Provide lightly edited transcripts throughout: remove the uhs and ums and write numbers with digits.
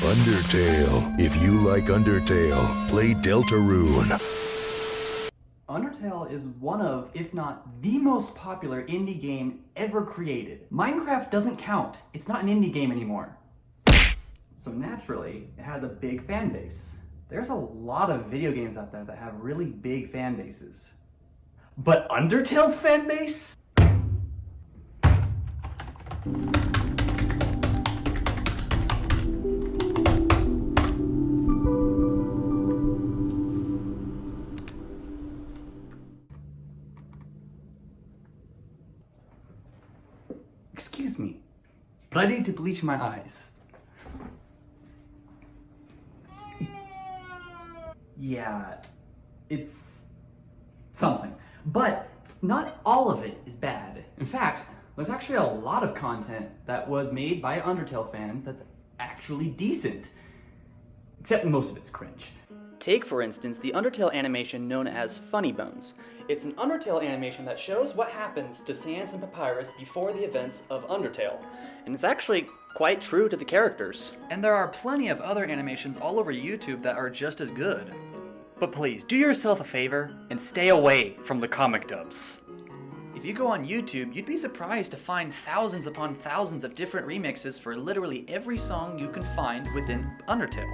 Undertale. If you like Undertale, play Deltarune. Undertale is one of, if not the most popular indie game ever created. Minecraft doesn't count. It's not an indie game anymore. So naturally, it has a big fan base. There's a lot of video games out there that have really big fan bases. But Undertale's fan base? Excuse me, but I need to bleach my eyes. Yeah, it's something. But not all of it is bad. In fact, there's actually a lot of content that was made by Undertale fans that's actually decent. Except most of it's cringe. Take, for instance, the Undertale animation known as Funny Bones. It's an Undertale animation that shows what happens to Sans and Papyrus before the events of Undertale. And it's actually quite true to the characters. And there are plenty of other animations all over YouTube that are just as good. But please, do yourself a favor and stay away from the comic dubs. If you go on YouTube, you'd be surprised to find thousands upon thousands of different remixes for literally every song you can find within Undertale.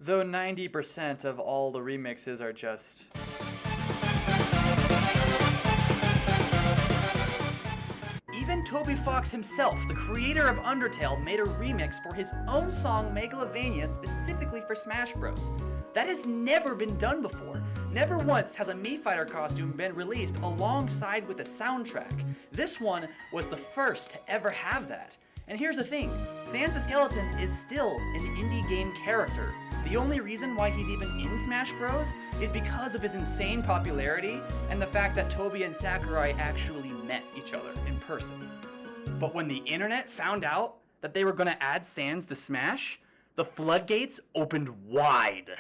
Though 90% of all the remixes are just... Even Toby Fox himself, the creator of Undertale, made a remix for his own song Megalovania specifically for Smash Bros. That has never been done before. Never once has a Mii Fighter costume been released alongside with a soundtrack. This one was the first to ever have that. And here's the thing, Sans the Skeleton is still an indie game character. The only reason why he's even in Smash Bros. Is because of his insane popularity and the fact that Toby and Sakurai actually met each other in person. But when the internet found out that they were gonna add Sans to Smash, the floodgates opened wide.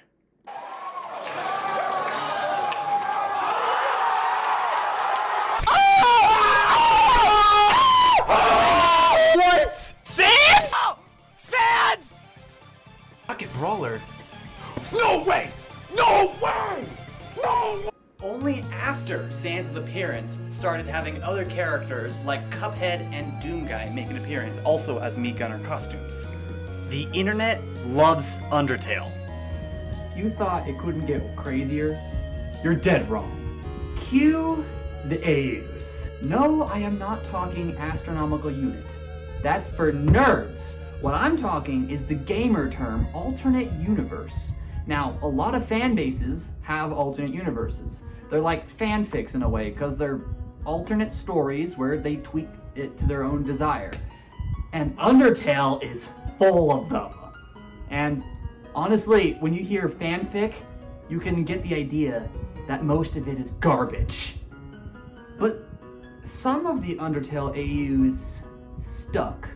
What? Sans? Oh, Sans! Pocket Brawler. No way! No way! No way! Only after Sans' appearance started having other characters like Cuphead and Doomguy make an appearance, also as Meat Gunner costumes. The internet loves Undertale. You thought it couldn't get crazier? You're dead wrong. Cue the AUs. No, I am not talking astronomical unit. That's for nerds. What I'm talking is the gamer term alternate universe. Now, a lot of fan bases have alternate universes. They're like fanfics in a way, because they're alternate stories where they tweak it to their own desire. And Undertale is full of them. And honestly, when you hear fanfic, you can get the idea that most of it is garbage. But some of the Undertale AUs stuck.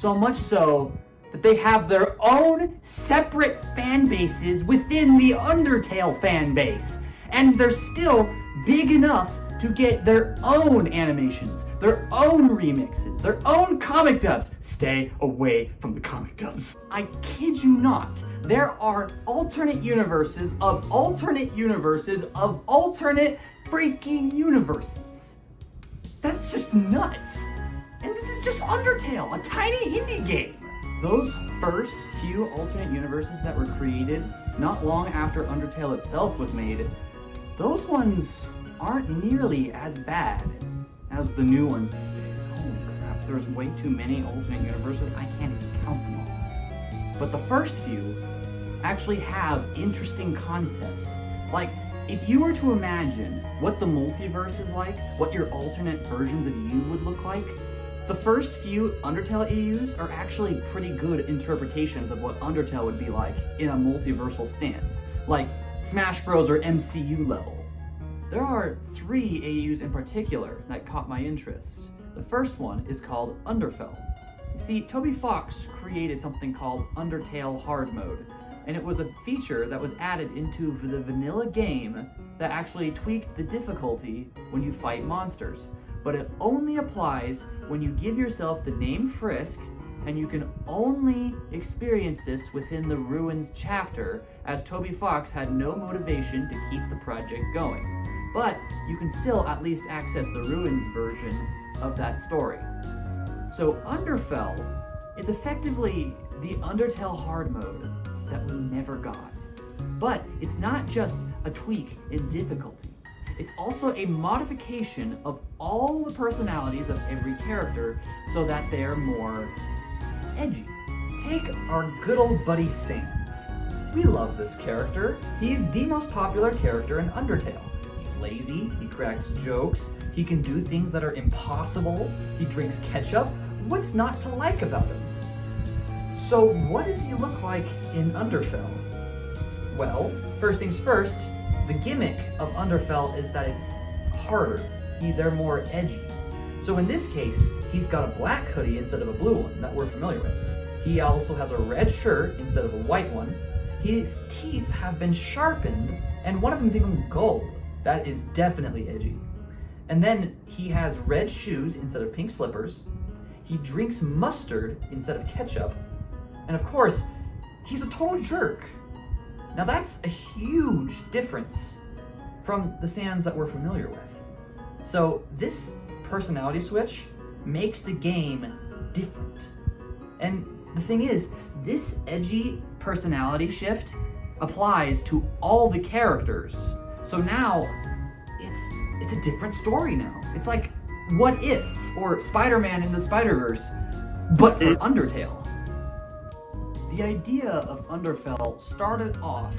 So much so that they have their own separate fan bases within the Undertale fan base. And they're still big enough to get their own animations, their own remixes, their own comic dubs. Stay away from the comic dubs. I kid you not, there are alternate universes of alternate universes of alternate freaking universes. That's just nuts. And this is just Undertale, a tiny indie game. Those first few alternate universes that were created not long after Undertale itself was made, those ones aren't nearly as bad as the new ones these days. Holy crap, there's way too many alternate universes, I can't even count them all. But the first few actually have interesting concepts. Like, if you were to imagine what the multiverse is like, what your alternate versions of you would look like, the first few Undertale AUs are actually pretty good interpretations of what Undertale would be like in a multiversal stance, like Smash Bros. Or MCU level. There are 3 AUs in particular that caught my interest. The first one is called UNDERFELL. You see, Toby Fox created something called Undertale Hard Mode, and it was a feature that was added into the vanilla game that actually tweaked the difficulty when you fight monsters. But it only applies when you give yourself the name Frisk and you can only experience this within the Ruins chapter, as Toby Fox had no motivation to keep the project going. But you can still at least access the Ruins version of that story. So UNDERFELL is effectively the Undertale hard mode that we never got. But it's not just a tweak in difficulty. It's also a modification of all the personalities of every character so that they're more edgy. Take our good old buddy Sans. We love this character. He's the most popular character in Undertale. He's lazy, he cracks jokes, he can do things that are impossible, he drinks ketchup. What's not to like about him? So what does he look like in UNDERFELL? Well, first things first, the gimmick of UNDERFELL is that it's harder. They're more edgy. So in this case, he's got a black hoodie instead of a blue one that we're familiar with. He also has a red shirt instead of a white one. His teeth have been sharpened, and one of them's even gold. That is definitely edgy. And then he has red shoes instead of pink slippers. He drinks mustard instead of ketchup. And of course, he's a total jerk. Now that's a huge difference from the Sans that we're familiar with. So this personality switch makes the game different. And the thing is, this edgy personality shift applies to all the characters. So now it's a different story now. It's like What If or Spider-Man in the Spider-Verse, but for Undertale. The idea of UNDERFELL started off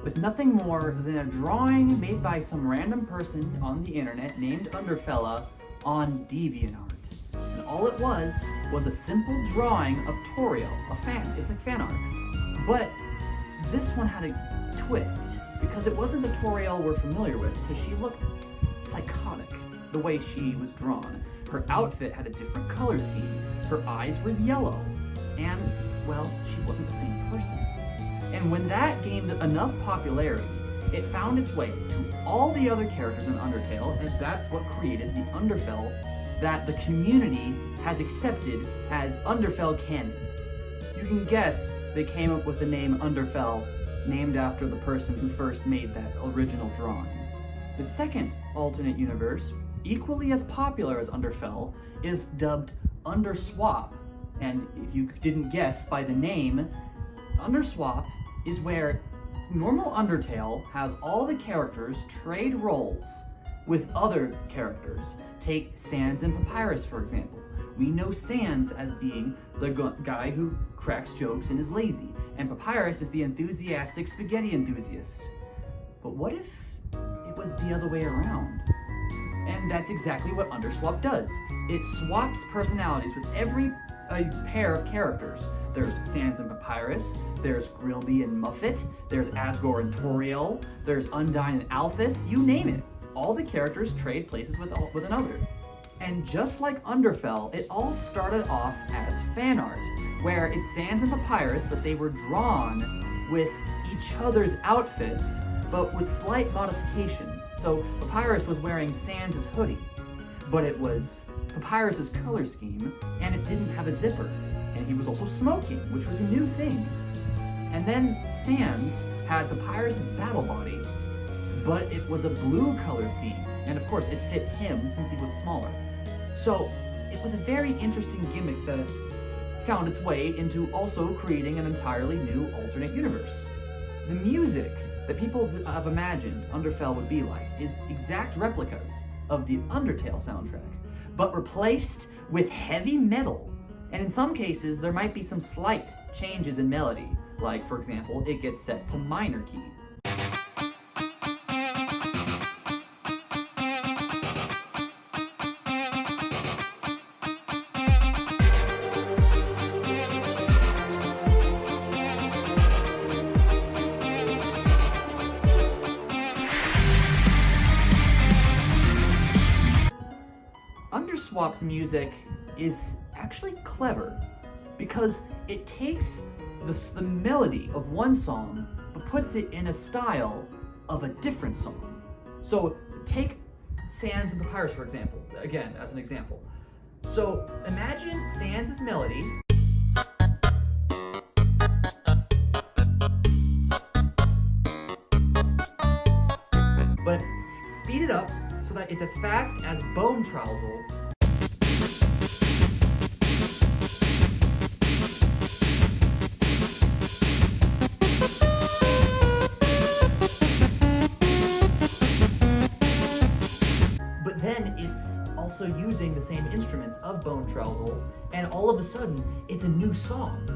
with nothing more than a drawing made by some random person on the internet named UNDERFELL on DeviantArt. And all it was a simple drawing of Toriel, it's like fan art. But this one had a twist, because it wasn't the Toriel we're familiar with, because she looked psychotic the way she was drawn. Her outfit had a different color scheme, her eyes were yellow, and, well, she wasn't the same person. And when that gained enough popularity, it found its way to all the other characters in Undertale, and that's what created the UNDERFELL that the community has accepted as UNDERFELL canon. You can guess they came up with the name UNDERFELL, named after the person who first made that original drawing. The second alternate universe, equally as popular as UNDERFELL, is dubbed UNDERSWAP. And if you didn't guess by the name, UNDERSWAP is where normal Undertale has all the characters trade roles with other characters. Take Sans and Papyrus, for example. We know Sans as being the guy who cracks jokes and is lazy, and Papyrus is the enthusiastic spaghetti enthusiast. But what if it was the other way around? And that's exactly what UNDERSWAP does. It swaps personalities with every pair of characters. There's Sans and Papyrus, there's Grilby and Muffet, there's Asgore and Toriel, there's Undyne and Alphys, you name it. All the characters trade places with another. And just like UNDERFELL, it all started off as fan art, where it's Sans and Papyrus, but they were drawn with each other's outfits, but with slight modifications. So Papyrus was wearing Sans' hoodie, but it was Papyrus's color scheme, and it didn't have a zipper. And he was also smoking, which was a new thing. And then Sans had Papyrus's battle body, but it was a blue color scheme. And of course, it fit him since he was smaller. So it was a very interesting gimmick that found its way into also creating an entirely new alternate universe. The music that people have imagined UNDERFELL would be like is exact replicas of the Undertale soundtrack, but replaced with heavy metal. And in some cases, there might be some slight changes in melody, like, for example, it gets set to minor key. UNDERSWAP's music is actually clever because it takes the melody of one song but puts it in a style of a different song. So take Sans and Papyrus, for example, again as an example. So imagine Sans' melody so that it's as fast as bone trousel. But then it's also using the same instruments of bone trousel, and all of a sudden, it's a new song.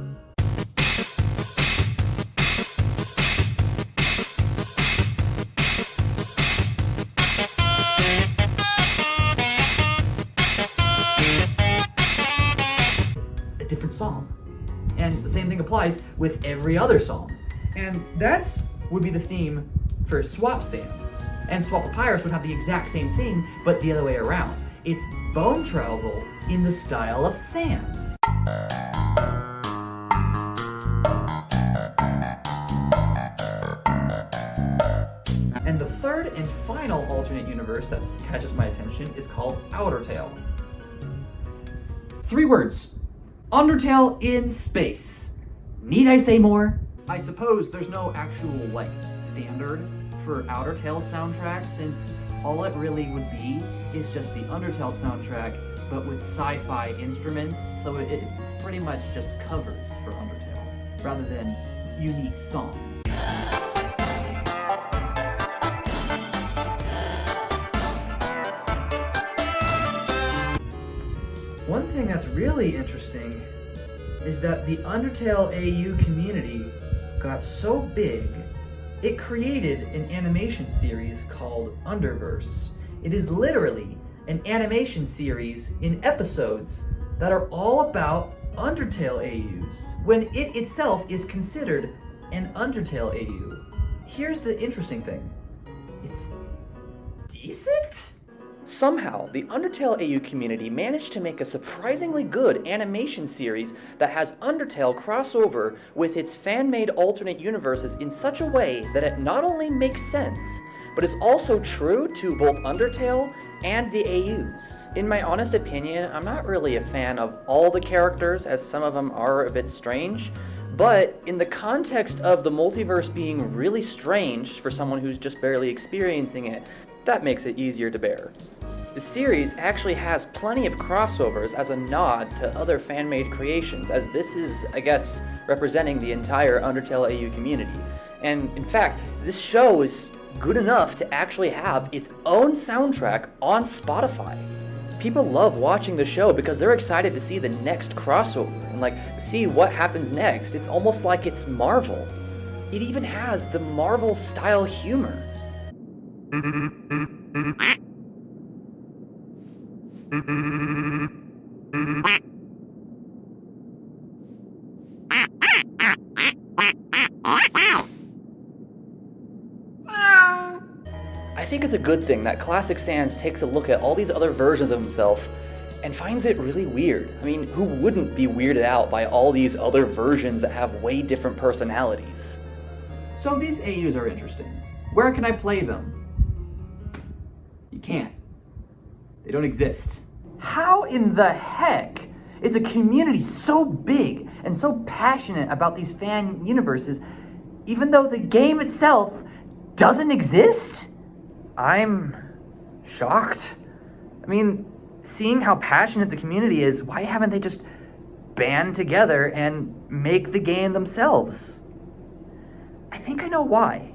It's a different song. And the same thing applies with every other song. And that's would be the theme for Swap Sands. And Swap Papyrus would have the exact same thing, but the other way around. It's bone trousel in the style of Sands. And the third and final alternate universe that catches my attention is called OUTERTALE. 3 words. Undertale in space. Need I say more? I suppose there's no actual, standard for OUTERTALE soundtrack, since all it really would be is just the Undertale soundtrack, but with sci-fi instruments, so it's pretty much just covers for Undertale, rather than unique songs. One thing that's really interesting is that the UNDERTALE AU community got so big, it created an animation series called UNDERVERSE. It is literally an animation series in episodes that are all about UNDERTALE AUs, when it itself is considered an UNDERTALE AU. Here's the interesting thing. It's decent? Somehow, the Undertale AU community managed to make a surprisingly good animation series that has Undertale crossover with its fan-made alternate universes in such a way that it not only makes sense, but is also true to both Undertale and the AUs. In my honest opinion, I'm not really a fan of all the characters, as some of them are a bit strange, but in the context of the multiverse being really strange for someone who's just barely experiencing it, that makes it easier to bear. The series actually has plenty of crossovers as a nod to other fan-made creations, as this is, I guess, representing the entire Undertale AU community. And in fact, this show is good enough to actually have its own soundtrack on Spotify. People love watching the show because they're excited to see the next crossover and see what happens next. It's almost like it's Marvel. It even has the Marvel style humor. I think it's a good thing that Classic Sans takes a look at all these other versions of himself and finds it really weird. I mean, who wouldn't be weirded out by all these other versions that have way different personalities? So these AUs are interesting. Where can I play them? You can't. They don't exist. How in the heck is a community so big and so passionate about these fan universes, even though the game itself doesn't exist? I'm shocked. I mean, seeing how passionate the community is, why haven't they just band together and make the game themselves? I think I know why.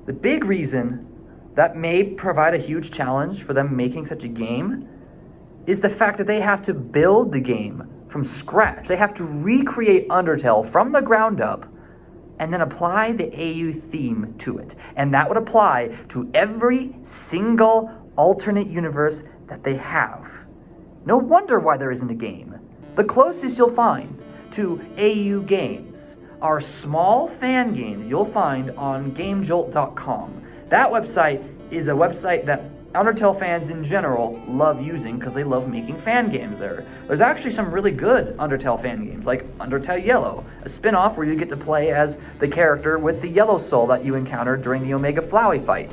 The big reason that may provide a huge challenge for them making such a game is the fact that they have to build the game from scratch. They have to recreate Undertale from the ground up and then apply the AU theme to it. And that would apply to every single alternate universe that they have. No wonder why there isn't a game. The closest you'll find to AU games are small fan games you'll find on GameJolt.com. That website is a website that Undertale fans in general love using because they love making fan games there. There's actually some really good Undertale fan games, like Undertale Yellow, a spin-off where you get to play as the character with the yellow soul that you encountered during the Omega Flowey fight.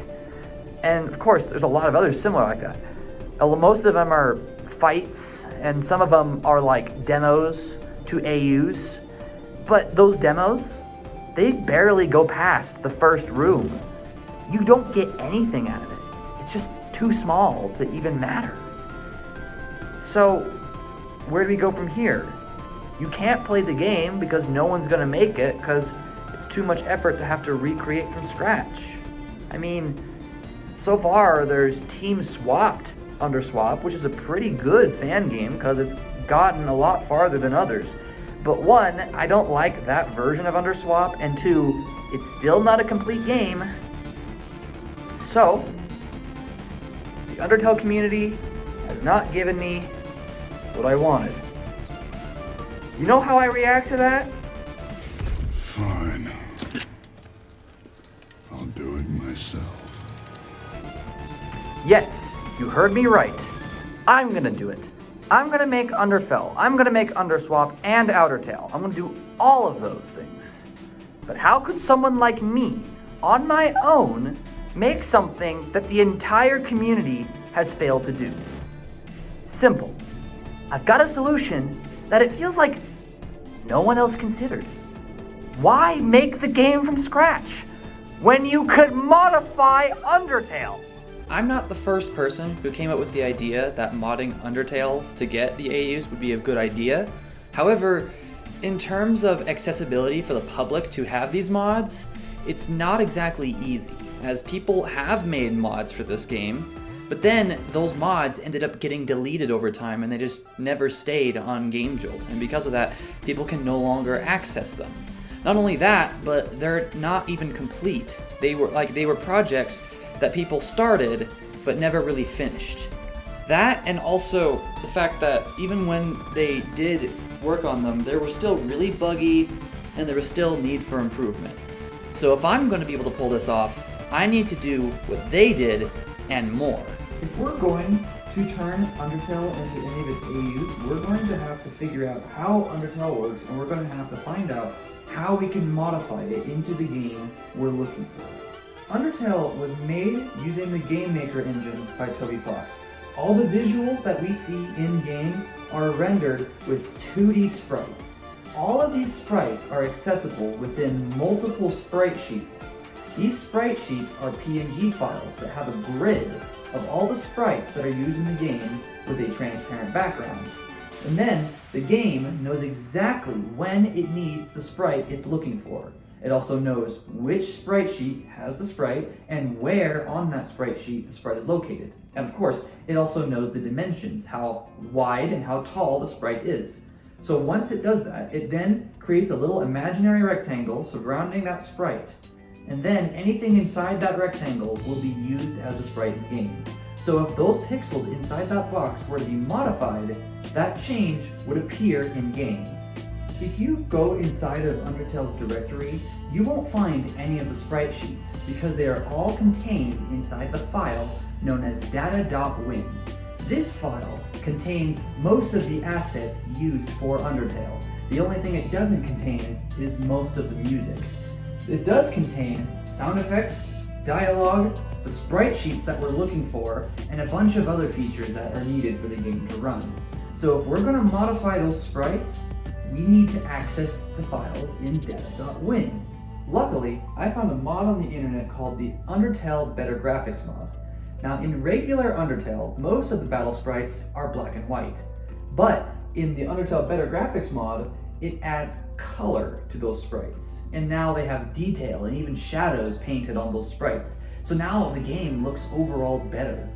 And of course, there's a lot of others similar like that. Most of them are fights, and some of them are like demos to AUs. But those demos, they barely go past the first room. You don't get anything out of it. It's just too small to even matter. So, where do we go from here? You can't play the game because no one's gonna make it because it's too much effort to have to recreate from scratch. I mean, so far there's Team Swapped UNDERSWAP, which is a pretty good fan game because it's gotten a lot farther than others. But one, I don't like that version of UNDERSWAP, and two, it's still not a complete game. So, the Undertale community has not given me what I wanted. You know how I react to that? Fine. I'll do it myself. Yes, you heard me right. I'm gonna do it. I'm gonna make UNDERFELL. I'm gonna make UNDERSWAP and OUTERTALE. I'm gonna do all of those things. But how could someone like me, on my own, make something that the entire community has failed to do? Simple. I've got a solution that it feels like no one else considered. Why make the game from scratch when you could modify UNDERTALE? I'm not the first person who came up with the idea that modding Undertale to get the AUs would be a good idea. However, in terms of accessibility for the public to have these mods, it's not exactly easy, as people have made mods for this game, but then those mods ended up getting deleted over time and they just never stayed on GameJolt, and because of that, people can no longer access them. Not only that, but they're not even complete. They were projects that people started but never really finished. That, and also the fact that even when they did work on them, they were still really buggy and there was still need for improvement. So if I'm going to be able to pull this off, I need to do what they did and more. If we're going to turn Undertale into any of its AUs, we're going to have to figure out how Undertale works, and we're going to have to find out how we can modify it into the game we're looking for. Undertale was made using the Game Maker engine by Toby Fox. All the visuals that we see in-game are rendered with 2D sprites. All of these sprites are accessible within multiple sprite sheets. These sprite sheets are PNG files that have a grid of all the sprites that are used in the game with a transparent background. And then the game knows exactly when it needs the sprite it's looking for. It also knows which sprite sheet has the sprite and where on that sprite sheet the sprite is located. And of course, it also knows the dimensions, how wide and how tall the sprite is. So once it does that, it then creates a little imaginary rectangle surrounding that sprite. And then anything inside that rectangle will be used as a sprite in game. So if those pixels inside that box were to be modified, that change would appear in game. If you go inside of Undertale's directory, you won't find any of the sprite sheets because they are all contained inside the file known as data.win. This file contains most of the assets used for Undertale. The only thing it doesn't contain is most of the music. It does contain sound effects, dialogue, the sprite sheets that we're looking for, and a bunch of other features that are needed for the game to run. So if we're going to modify those sprites, we need to access the files in data.win. Luckily, I found a mod on the internet called the Undertale Better Graphics mod. Now in regular Undertale, most of the battle sprites are black and white. But in the Undertale Better Graphics mod, it adds color to those sprites. And now they have detail and even shadows painted on those sprites. So now the game looks overall better.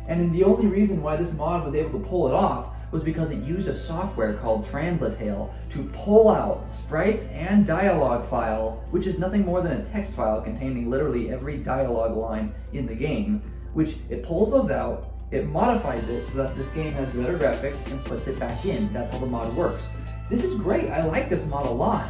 And the only reason why this mod was able to pull it off was because it used a software called Translatale to pull out the sprites and dialogue file, which is nothing more than a text file containing literally every dialogue line in the game, which it pulls those out, it modifies it so that this game has better graphics and puts it back in. That's how the mod works. This is great, I like this mod a lot.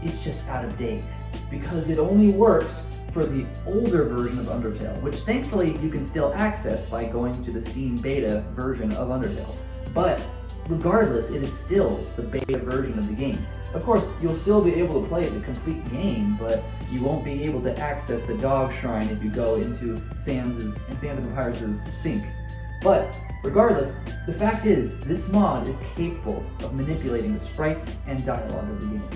It's just out of date because it only works for the older version of Undertale, which thankfully you can still access by going to the Steam beta version of Undertale. But regardless, it is still the beta version of the game. Of course, you'll still be able to play the complete game, but you won't be able to access the dog shrine if you go into Sans and Papyrus's sink. But regardless, the fact is, this mod is capable of manipulating the sprites and dialogue of the game.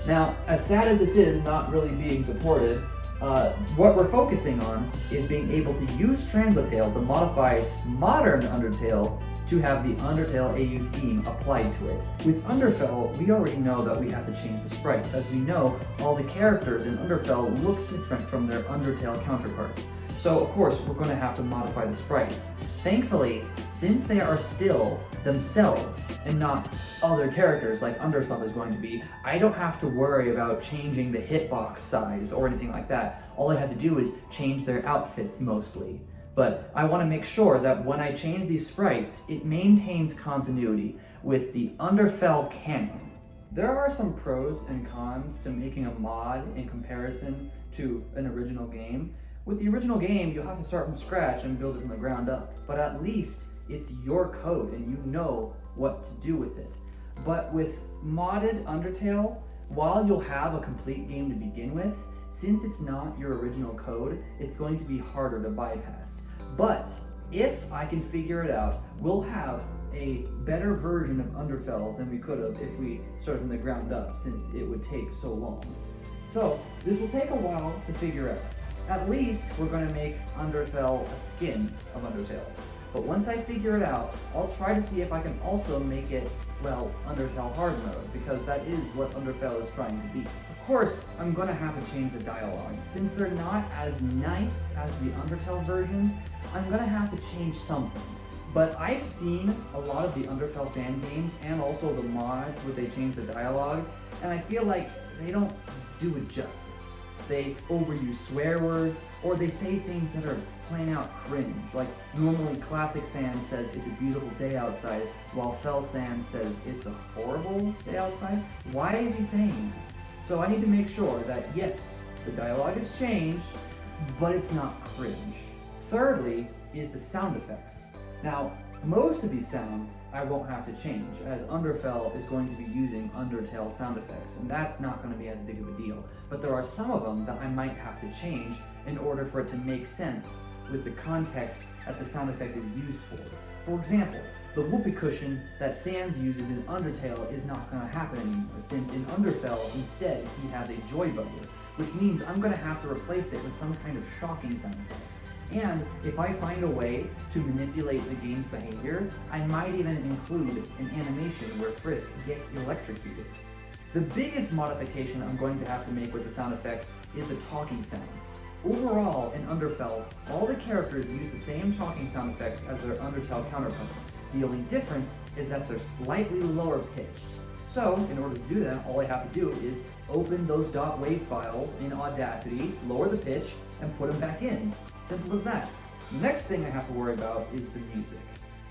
Now, as sad as this is not really being supported, What we're focusing on is being able to use Translatale to modify modern Undertale to have the Undertale AU theme applied to it. With Underfell, we already know that we have to change the sprites. As we know, all the characters in Underfell look different from their Undertale counterparts. So of course, we're going to have to modify the sprites. Thankfully, since they are still themselves and not other characters like UNDERSWAP is going to be, I don't have to worry about changing the hitbox size or anything like that. All I have to do is change their outfits mostly. But I want to make sure that when I change these sprites, it maintains continuity with the Underfell canon. There are some pros and cons to making a mod in comparison to an original game. With the original game, you'll have to start from scratch and build it from the ground up, but at least it's your code and you know what to do with it. But with modded Undertale, while you'll have a complete game to begin with, since it's not your original code, it's going to be harder to bypass. But if I can figure it out, we'll have a better version of Underfell than we could have if we started from the ground up, since it would take so long. So this will take a while to figure out. At least we're going to make Underfell a skin of Undertale. But once I figure it out, I'll try to see if I can also make it, well, Undertale hard mode, because that is what Underfell is trying to be. Of course, I'm going to have to change the dialogue. Since they're not as nice as the Undertale versions, I'm going to have to change something. But I've seen a lot of the Underfell fan games and also the mods where they change the dialogue, and I feel like they don't do it justice. They overuse swear words, or they say things that are plain out cringe. Like normally Classic Sans says it's a beautiful day outside, while Fell Sans says it's a horrible day outside. Why is he saying that? So I need to make sure that yes, the dialogue is changed, but it's not cringe. Thirdly is the sound effects. Now, most of these sounds I won't have to change, as Underfell is going to be using Undertale sound effects, and that's not going to be as big of a deal. But there are some of them that I might have to change in order for it to make sense with the context that the sound effect is used for. For example, the whoopee cushion that Sans uses in Undertale is not going to happen anymore, since in Underfell instead he has a joy buzzer, which means I'm going to have to replace it with some kind of shocking sound effect. And if I find a way to manipulate the game's behavior, I might even include an animation where Frisk gets electrocuted. The biggest modification I'm going to have to make with the sound effects is the talking sounds. Overall, in Underfell, all the characters use the same talking sound effects as their Undertale counterparts. The only difference is that they're slightly lower pitched. So, in order to do that, all I have to do is open those .wav files in Audacity, lower the pitch, and put them back in. Simple as that. The next thing I have to worry about is the music.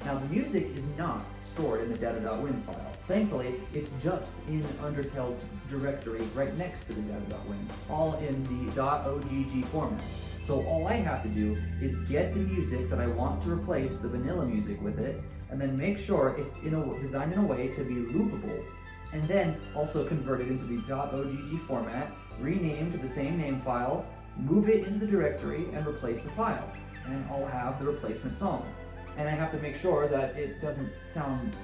Now, the music is not stored in the data.win file. Thankfully, it's just in Undertale's directory right next to the data.win, all in the .ogg format. So all I have to do is get the music that I want to replace the vanilla music with it, and then make sure it's designed in a way to be loopable, and then also convert it into the .ogg format, rename to the same name file, move it into the directory, and replace the file. And I'll have the replacement song. And I have to make sure that it doesn't sound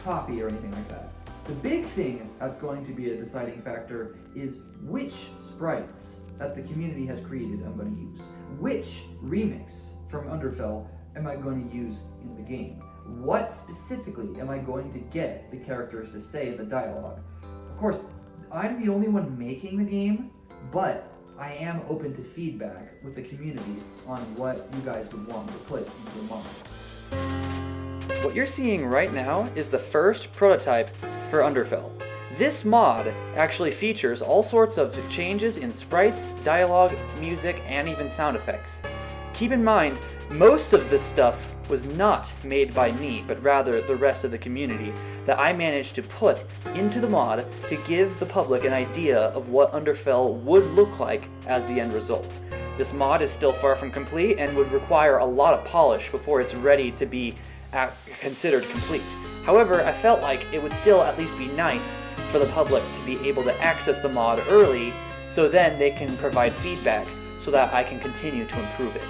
choppy or anything like that. The big thing that's going to be a deciding factor is which sprites that the community has created I'm going to use. Which remix from Underfell am I going to use in the game? What specifically am I going to get the characters to say in the dialogue? Of course, I'm the only one making the game, but I am open to feedback with the community on what you guys would want to put into the mod. What you're seeing right now is the first prototype for Underfell. This mod actually features all sorts of changes in sprites, dialogue, music, and even sound effects. Keep in mind, most of this stuff was not made by me, but rather the rest of the community that I managed to put into the mod to give the public an idea of what Underfell would look like as the end result. This mod is still far from complete and would require a lot of polish before it's ready to be considered complete. However, I felt like it would still at least be nice for the public to be able to access the mod early, so then they can provide feedback so that I can continue to improve it.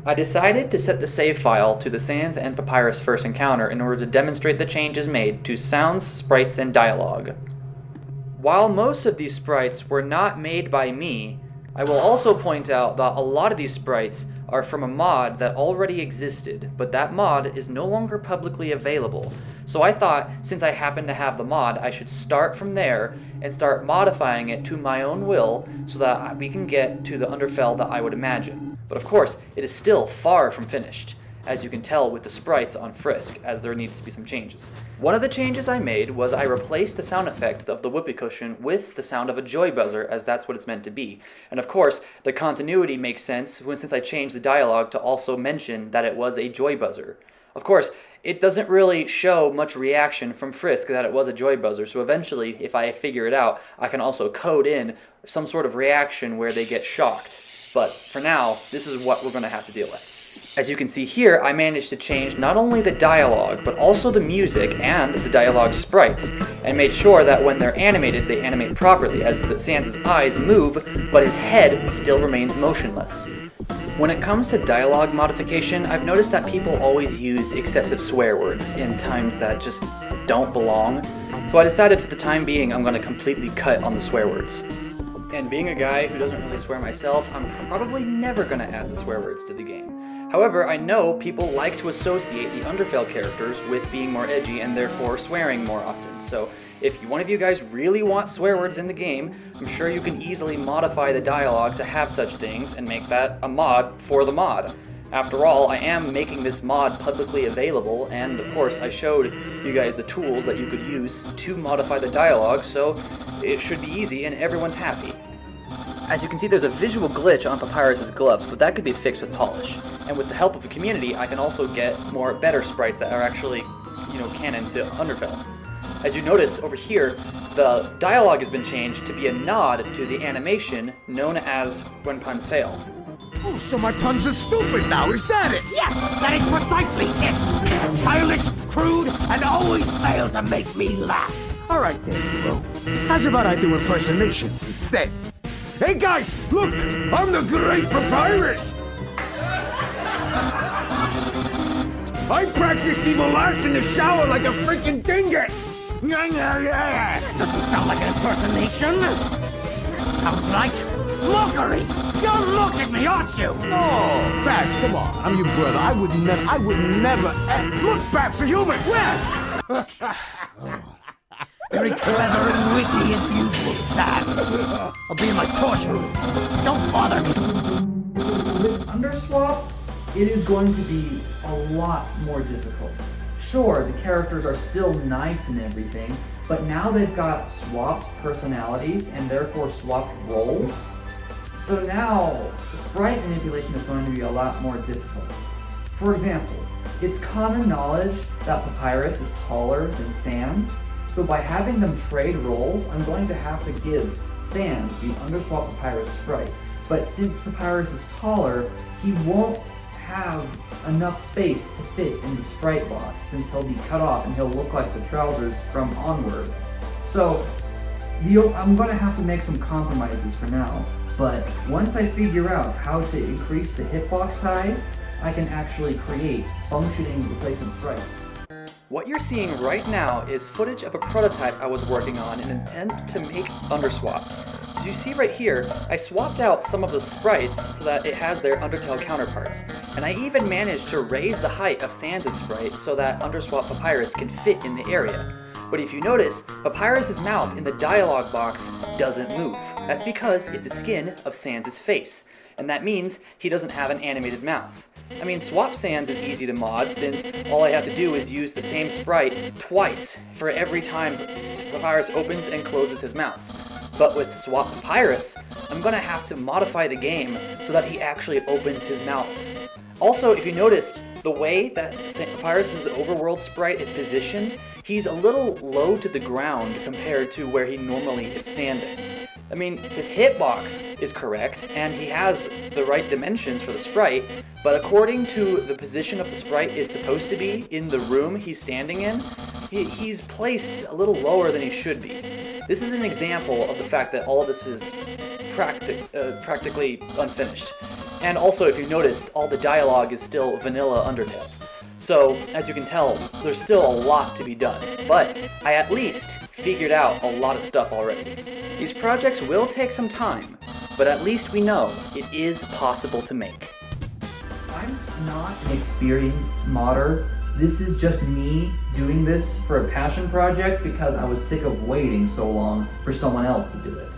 I decided to set the save file to the Sans and Papyrus first encounter in order to demonstrate the changes made to sounds, sprites, and dialogue. While most of these sprites were not made by me, I will also point out that a lot of these sprites are from a mod that already existed, but that mod is no longer publicly available. So I thought, since I happen to have the mod, I should start from there and start modifying it to my own will so that we can get to the Underfell that I would imagine. But of course, it is still far from finished, as you can tell with the sprites on Frisk, as there needs to be some changes. One of the changes I made was I replaced the sound effect of the whoopee cushion with the sound of a joy buzzer, as that's what it's meant to be. And of course, the continuity makes sense since I changed the dialogue to also mention that it was a joy buzzer. Of course, it doesn't really show much reaction from Frisk that it was a joy buzzer, so eventually, if I figure it out, I can also code in some sort of reaction where they get shocked. But for now, this is what we're going to have to deal with. As you can see here, I managed to change not only the dialogue, but also the music and the dialogue sprites, and made sure that when they're animated, they animate properly, as the Sans' eyes move, but his head still remains motionless. When it comes to dialogue modification, I've noticed that people always use excessive swear words in times that just don't belong, so I decided for the time being I'm going to completely cut on the swear words. And being a guy who doesn't really swear myself, I'm probably never going to add the swear words to the game. However, I know people like to associate the Underfell characters with being more edgy and therefore swearing more often. So if one of you guys really want swear words in the game, I'm sure you can easily modify the dialogue to have such things and make that a mod for the mod. After all, I am making this mod publicly available, and of course I showed you guys the tools that you could use to modify the dialogue, so it should be easy and everyone's happy. As you can see, there's a visual glitch on Papyrus's gloves, but that could be fixed with polish. And with the help of the community, I can also get better sprites that are actually, canon to Underfell. As you notice over here, the dialogue has been changed to be a nod to the animation known as When Puns Fail. Oh, so my puns are stupid now, is that it? Yes, that is precisely it. Childish, crude, and always fail to make me laugh. All right then, bro. How's about I do impersonations instead? Hey guys, look! I'm the great Papyrus! I practice evil laughs in the shower like a freaking dingus! Doesn't sound like an impersonation. It sounds like mockery. You're mocking me, aren't you? Oh, Babs, come on. I'm your brother. I would never. Look, Babs, a human. Where? Very clever and witty as usual, Sans. I'll be in my torture room. Don't bother me. With UNDERSWAP, it is going to be a lot more difficult. Sure, the characters are still nice and everything, but now they've got swapped personalities and therefore swapped roles. So now, sprite manipulation is going to be a lot more difficult. For example, it's common knowledge that Papyrus is taller than Sans, so by having them trade roles, I'm going to have to give Sans the Underswap Papyrus sprite. But since Papyrus is taller, he won't have enough space to fit in the sprite box, since he'll be cut off and he'll look like the trousers from Onward. So I'm going to have to make some compromises for now, but once I figure out how to increase the hitbox size, I can actually create functioning replacement sprites. What you're seeing right now is footage of a prototype I was working on in an attempt to make Underswap. As you see right here, I swapped out some of the sprites so that it has their Undertale counterparts, and I even managed to raise the height of Sans' sprite so that Underswap Papyrus can fit in the area. But if you notice, Papyrus's mouth in the dialogue box doesn't move. That's because it's a skin of Sans' face, and that means he doesn't have an animated mouth. I mean, Swap Sans is easy to mod since all I have to do is use the same sprite twice for every time Papyrus opens and closes his mouth. But with Swap Papyrus, I'm going to have to modify the game so that he actually opens his mouth. Also, if you noticed, the way that Papyrus's overworld sprite is positioned, he's a little low to the ground compared to where he normally is standing. I mean, his hitbox is correct, and he has the right dimensions for the sprite, but according to the position of the sprite is supposed to be in the room he's standing in, he's placed a little lower than he should be. This is an example of the fact that all of this is practically unfinished. And also, if you noticed, all the dialogue is still vanilla Undertale. So, as you can tell, there's still a lot to be done, but I at least figured out a lot of stuff already. These projects will take some time, but at least we know it is possible to make. I'm not an experienced modder. This is just me doing this for a passion project because I was sick of waiting so long for someone else to do it.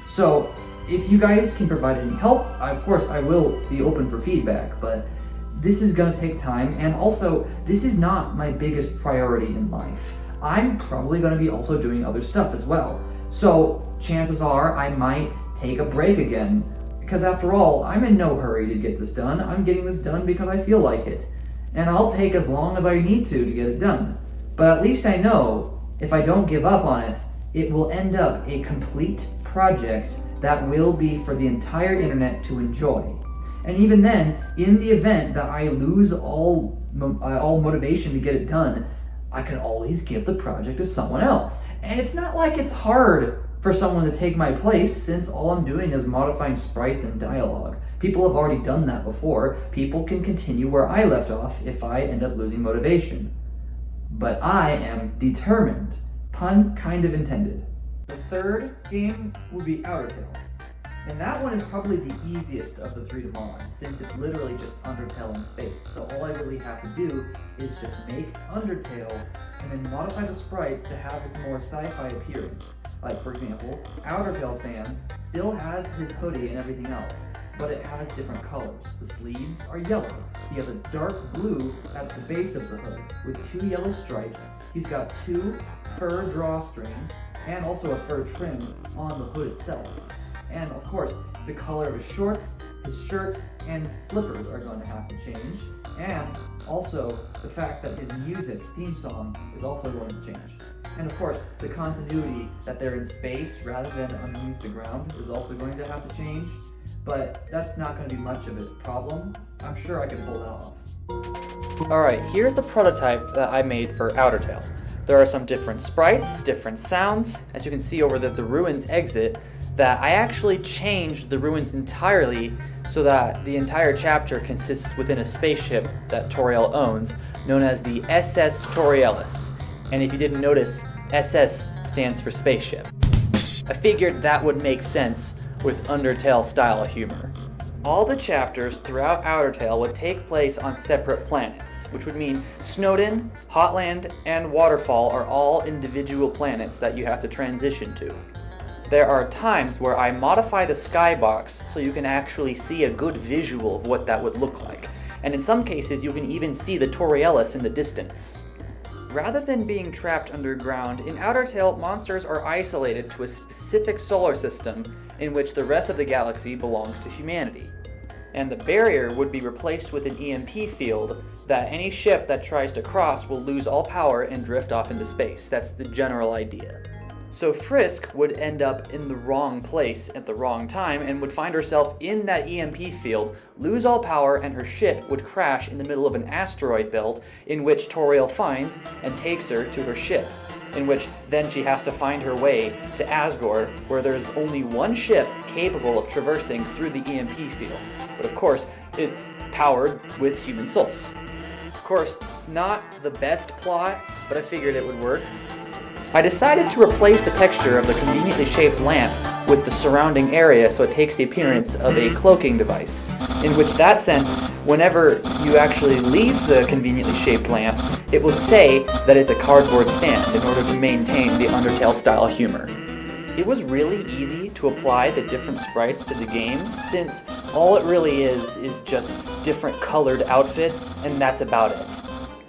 So, if you guys can provide any help, of course I will be open for feedback, but this is gonna take time, and also, this is not my biggest priority in life. I'm probably gonna be also doing other stuff as well. So, chances are I might take a break again, because after all, I'm in no hurry to get this done. I'm getting this done because I feel like it. And I'll take as long as I need to get it done. But at least I know, if I don't give up on it, it will end up a complete project that will be for the entire internet to enjoy. And even then, in the event that I lose all motivation to get it done, I can always give the project to someone else. And it's not like it's hard for someone to take my place, since all I'm doing is modifying sprites and dialogue. People have already done that before. People can continue where I left off if I end up losing motivation. But I am determined. Pun kind of intended. The third game would be OUTERTALE. And that one is probably the easiest of the three to mod, since it's literally just Undertale in space. So all I really have to do is just make Undertale and then modify the sprites to have its more sci-fi appearance. Like, for example, OUTERTALE Sans still has his hoodie and everything else, but it has different colors. The sleeves are yellow. He has a dark blue at the base of the hood with 2 yellow stripes. He's got 2 fur drawstrings and also a fur trim on the hood itself. And of course, the color of his shorts, his shirt, and slippers are going to have to change. And also, the fact that his music, theme song, is also going to change. And of course, the continuity that they're in space rather than underneath the ground is also going to have to change. But that's not going to be much of a problem. I'm sure I can pull that off. Alright, here's the prototype that I made for OUTERTALE. There are some different sprites, different sounds. As you can see over the ruins exit, that I actually changed the ruins entirely so that the entire chapter consists within a spaceship that Toriel owns, known as the SS Toriellis. And if you didn't notice, SS stands for spaceship. I figured that would make sense with Undertale style humor. All the chapters throughout OUTERTALE would take place on separate planets, which would mean Snowdin, Hotland, and Waterfall are all individual planets that you have to transition to. There are times where I modify the skybox so you can actually see a good visual of what that would look like, and in some cases you can even see the Toriellis in the distance. Rather than being trapped underground, in OUTERTALE, monsters are isolated to a specific solar system in which the rest of the galaxy belongs to humanity. And the barrier would be replaced with an EMP field that any ship that tries to cross will lose all power and drift off into space. That's the general idea. So Frisk would end up in the wrong place at the wrong time and would find herself in that EMP field, lose all power, and her ship would crash in the middle of an asteroid belt, in which Toriel finds and takes her to her ship, in which then she has to find her way to Asgore, where there's only one ship capable of traversing through the EMP field. But of course, it's powered with human souls. Of course, not the best plot, but I figured it would work. I decided to replace the texture of the conveniently shaped lamp with the surrounding area so it takes the appearance of a cloaking device, in which that sense, whenever you actually leave the conveniently shaped lamp, it would say that it's a cardboard stand in order to maintain the Undertale style humor. It was really easy to apply the different sprites to the game, since all it really is just different colored outfits, and that's about it.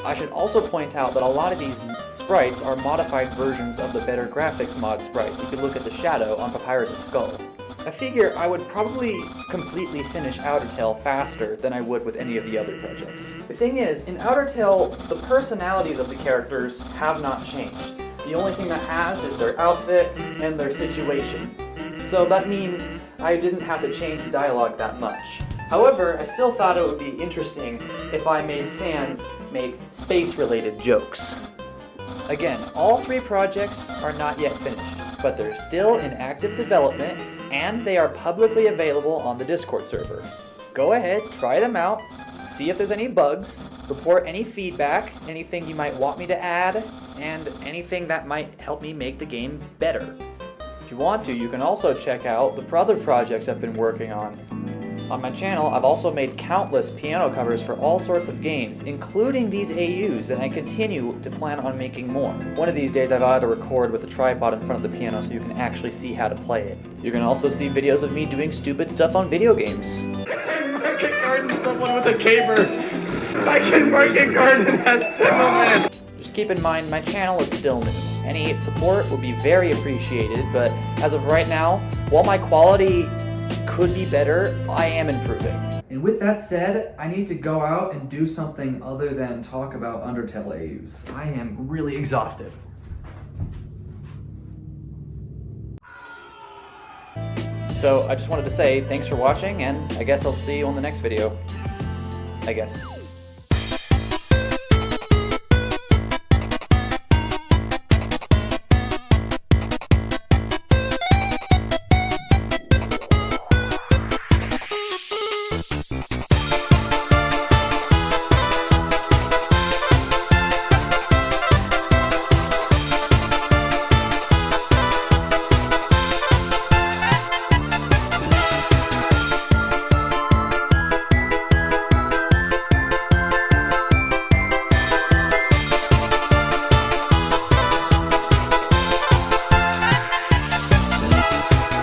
I should also point out that a lot of these sprites are modified versions of the better graphics mod sprites. You can look at the shadow on Papyrus' skull. I figure I would probably completely finish OUTERTALE faster than I would with any of the other projects. The thing is, in OUTERTALE, the personalities of the characters have not changed. The only thing that has is their outfit and their situation. So that means I didn't have to change the dialogue that much. However, I still thought it would be interesting if I made Sans make space-related jokes. Again, all 3 projects are not yet finished, but they're still in active development, and they are publicly available on the Discord server. go ahead, try them out, see if there's any bugs, report any feedback, anything you might want me to add, and anything that might help me make the game better. If you want to, you can also check out the other projects I've been working on. On my channel, I've also made countless piano covers for all sorts of games, including these AUs, and I continue to plan on making more. One of these days I've got to record with a tripod in front of the piano so you can actually see how to play it. You can also see videos of me doing stupid stuff on video games. Market garden someone with a caber. I can market garden as Timberland. Just keep in mind, my channel is still new. Any support would be very appreciated, but as of right now, while my quality could be better, I am improving. And with that said, I need to go out and do something other than talk about Undertale AUs. I am really exhausted. So I just wanted to say thanks for watching, and I guess I'll see you on the next video. I guess.